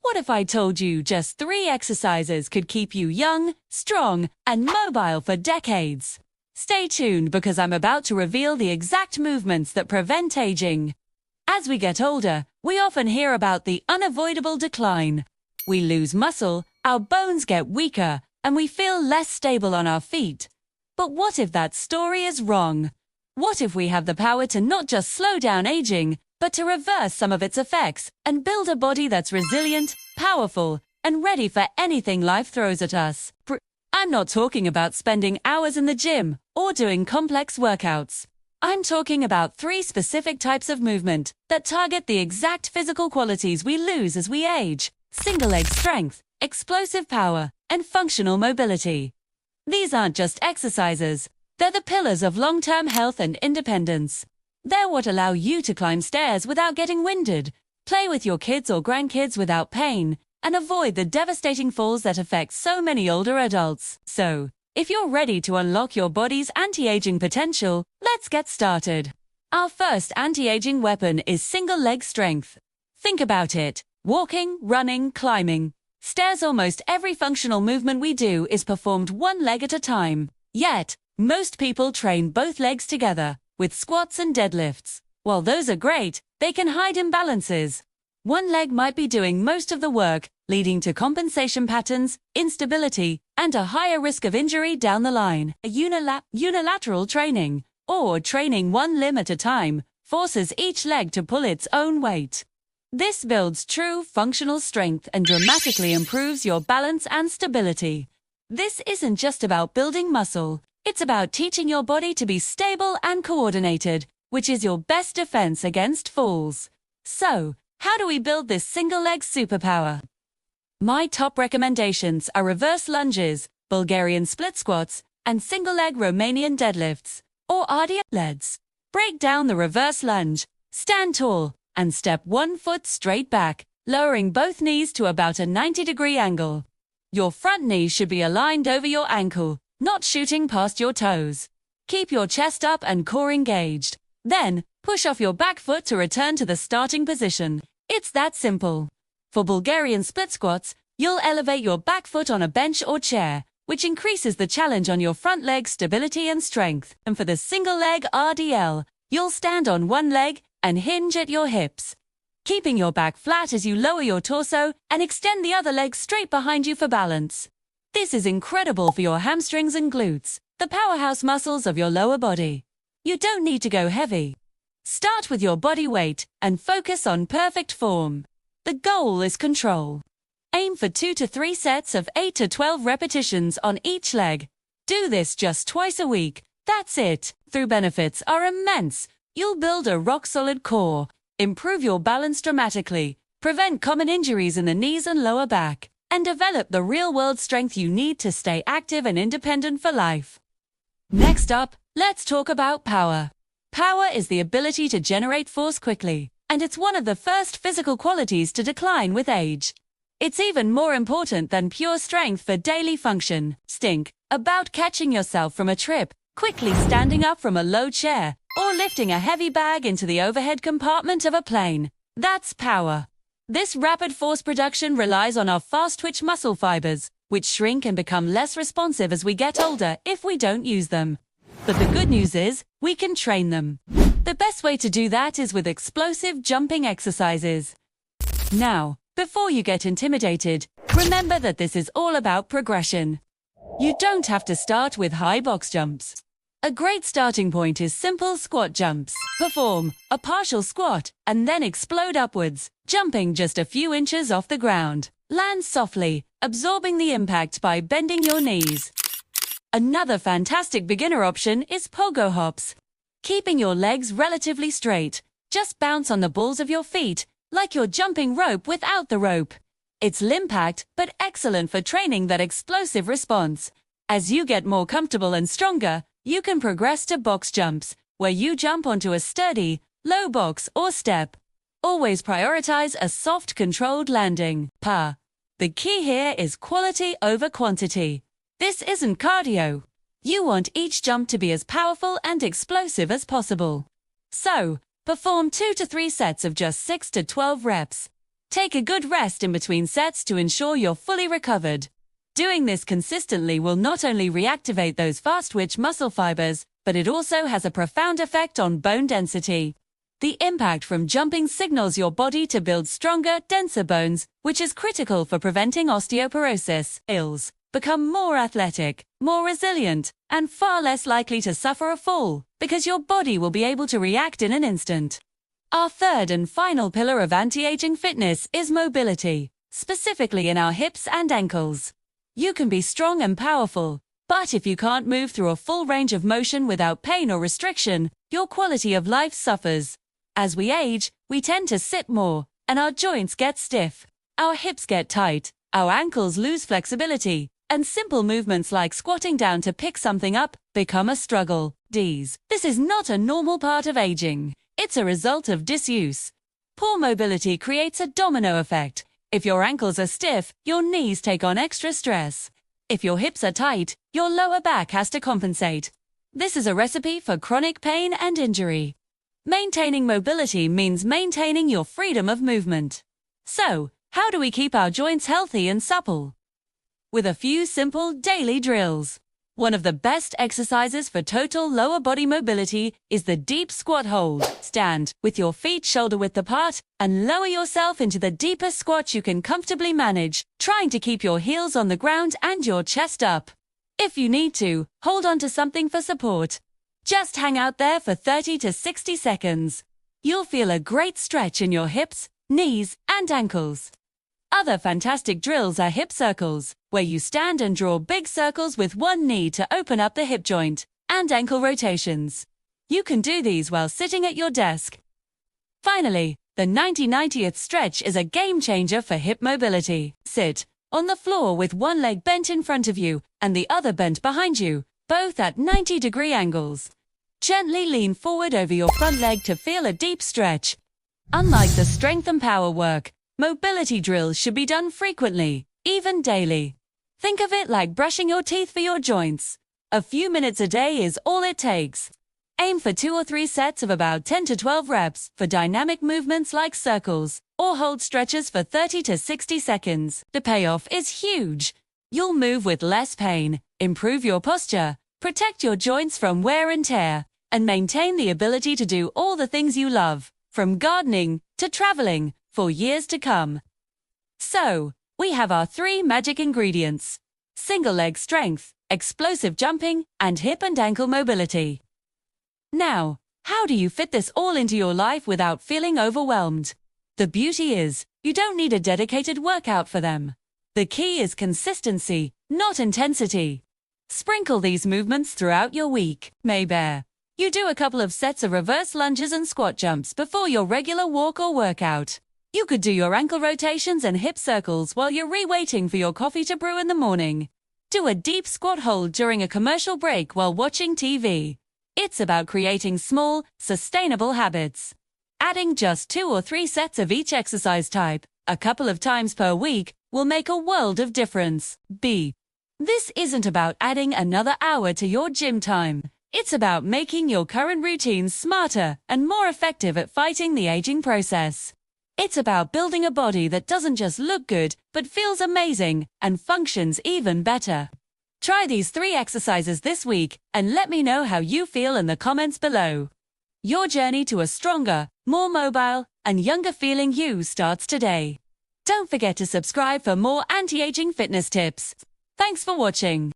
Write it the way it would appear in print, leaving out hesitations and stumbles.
What if I told you just 3 exercises could keep you young, strong, and mobile for decades? Stay tuned because I'm about to reveal the exact movements that prevent aging. As we get older, we often hear about the unavoidable decline. We lose muscle, our bones get weaker, and we feel less stable on our feet. But what if that story is wrong? What if we have the power to not just slow down aging, but to reverse some of its effects and build a body that's resilient, powerful, and ready for anything life throws at us? I'm not talking about spending hours in the gym or doing complex workouts. I'm talking about 3 specific types of movement that target the exact physical qualities we lose as we age: single leg strength, explosive power, and functional mobility. These aren't just exercises. They're the pillars of long-term health and independence. They're what allow you to climb stairs without getting winded, play with your kids or grandkids without pain, and avoid the devastating falls that affect so many older adults. So, if you're ready to unlock your body's anti-aging potential, let's get started. Our first anti-aging weapon is single leg strength. Think about it. Walking, running, climbing. Stairs. Almost every functional movement we do is performed one leg at a time. Yet, most people train both legs together, with squats and deadlifts. While those are great, they can hide imbalances. One leg might be doing most of the work, leading to compensation patterns, instability, and a higher risk of injury down the line. Unilateral training, or training one limb at a time, forces each leg to pull its own weight. This builds true functional strength and dramatically improves your balance and stability. This isn't just about building muscle. It's about teaching your body to be stable and coordinated, which is your best defense against falls. So, how do we build this single-leg superpower? My top recommendations are reverse lunges, Bulgarian split squats, and single-leg Romanian deadlifts, or RDL. Let's break down the reverse lunge. Stand tall and step one foot straight back, lowering both knees to about a 90-degree angle. Your front knee should be aligned over your ankle, not shooting past your toes. Keep your chest up and core engaged. Then, push off your back foot to return to the starting position. It's that simple. For Bulgarian split squats, you'll elevate your back foot on a bench or chair, which increases the challenge on your front leg stability and strength. And for the single leg RDL, you'll stand on one leg and hinge at your hips, keeping your back flat as you lower your torso and extend the other leg straight behind you for balance. This is incredible for your hamstrings and glutes, the powerhouse muscles of your lower body. You don't need to go heavy. Start with your body weight and focus on perfect form. The goal is control. Aim for 2 to 3 sets of 8 to 12 repetitions on each leg. Do this just twice a week. That's it. The benefits are immense. You'll build a rock-solid core, improve your balance dramatically, prevent common injuries in the knees and lower back, and develop the real-world strength you need to stay active and independent for life. Next up, let's talk about power. Power is the ability to generate force quickly, and it's one of the first physical qualities to decline with age. It's even more important than pure strength for daily function. Think about catching yourself from a trip, quickly standing up from a low chair, or lifting a heavy bag into the overhead compartment of a plane. That's power. This rapid force production relies on our fast-twitch muscle fibers, which shrink and become less responsive as we get older if we don't use them. But the good news is, we can train them. The best way to do that is with explosive jumping exercises. Now, before you get intimidated, remember that this is all about progression. You don't have to start with high box jumps. A great starting point is simple squat jumps. Perform a partial squat and then explode upwards, jumping just a few inches off the ground. Land softly, absorbing the impact by bending your knees. Another fantastic beginner option is pogo hops. Keeping your legs relatively straight, just bounce on the balls of your feet, like you're jumping rope without the rope. It's limp-packed, but excellent for training that explosive response. As you get more comfortable and stronger, you can progress to box jumps, where you jump onto a sturdy, low box or step. Always prioritize a soft, controlled landing. The key here is quality over quantity. This isn't cardio. You want each jump to be as powerful and explosive as possible. So, perform 2 to 3 sets of just 6 to 12 reps. Take a good rest in between sets to ensure you're fully recovered. Doing this consistently will not only reactivate those fast-twitch muscle fibers, but it also has a profound effect on bone density. The impact from jumping signals your body to build stronger, denser bones, which is critical for preventing osteoporosis. Ills become more athletic, more resilient, and far less likely to suffer a fall, because your body will be able to react in an instant. Our third and final pillar of anti-aging fitness is mobility, specifically in our hips and ankles. You can be strong and powerful, but if you can't move through a full range of motion without pain or restriction, your quality of life suffers. As we age, we tend to sit more, and our joints get stiff. Our hips get tight, our ankles lose flexibility, and simple movements like squatting down to pick something up become a struggle. This is not a normal part of aging. It's a result of disuse. Poor mobility creates a domino effect. If your ankles are stiff, your knees take on extra stress. If your hips are tight, your lower back has to compensate. This is a recipe for chronic pain and injury. Maintaining mobility means maintaining your freedom of movement. So, how do we keep our joints healthy and supple? With a few simple daily drills. One of the best exercises for total lower body mobility is the deep squat hold. Stand with your feet shoulder-width apart and lower yourself into the deepest squat you can comfortably manage, trying to keep your heels on the ground and your chest up. If you need to, hold on to something for support. Just hang out there for 30 to 60 seconds. You'll feel a great stretch in your hips, knees, and ankles. Other fantastic drills are hip circles, where you stand and draw big circles with one knee to open up the hip joint, and ankle rotations. You can do these while sitting at your desk. Finally, the 90-90th stretch is a game changer for hip mobility. Sit on the floor with one leg bent in front of you and the other bent behind you, both at 90-degree angles. Gently lean forward over your front leg to feel a deep stretch. Unlike the strength and power work, mobility drills should be done frequently, even daily. Think of it like brushing your teeth for your joints. A few minutes a day is all it takes. Aim for 2 or 3 sets of about 10 to 12 reps for dynamic movements like circles, or hold stretches for 30 to 60 seconds. The payoff is huge. You'll move with less pain, improve your posture, protect your joints from wear and tear, and maintain the ability to do all the things you love, from gardening to traveling, for years to come. So, we have our 3 magic ingredients: single leg strength, explosive jumping, and hip and ankle mobility. Now, how do you fit this all into your life without feeling overwhelmed? The beauty is, you don't need a dedicated workout for them. The key is consistency, not intensity. Sprinkle these movements throughout your week. Maybe you do a couple of sets of reverse lunges and squat jumps before your regular walk or workout. You could do your ankle rotations and hip circles while you're re-waiting for your coffee to brew in the morning. Do a deep squat hold during a commercial break while watching TV. It's about creating small, sustainable habits. Adding just 2 or 3 sets of each exercise type, a couple of times per week, will make a world of difference. This isn't about adding another hour to your gym time. It's about making your current routines smarter and more effective at fighting the aging process. It's about building a body that doesn't just look good, but feels amazing and functions even better. Try these 3 exercises this week and let me know how you feel in the comments below. Your journey to a stronger, more mobile, and younger feeling you starts today. Don't forget to subscribe for more anti-aging fitness tips. Thanks for watching.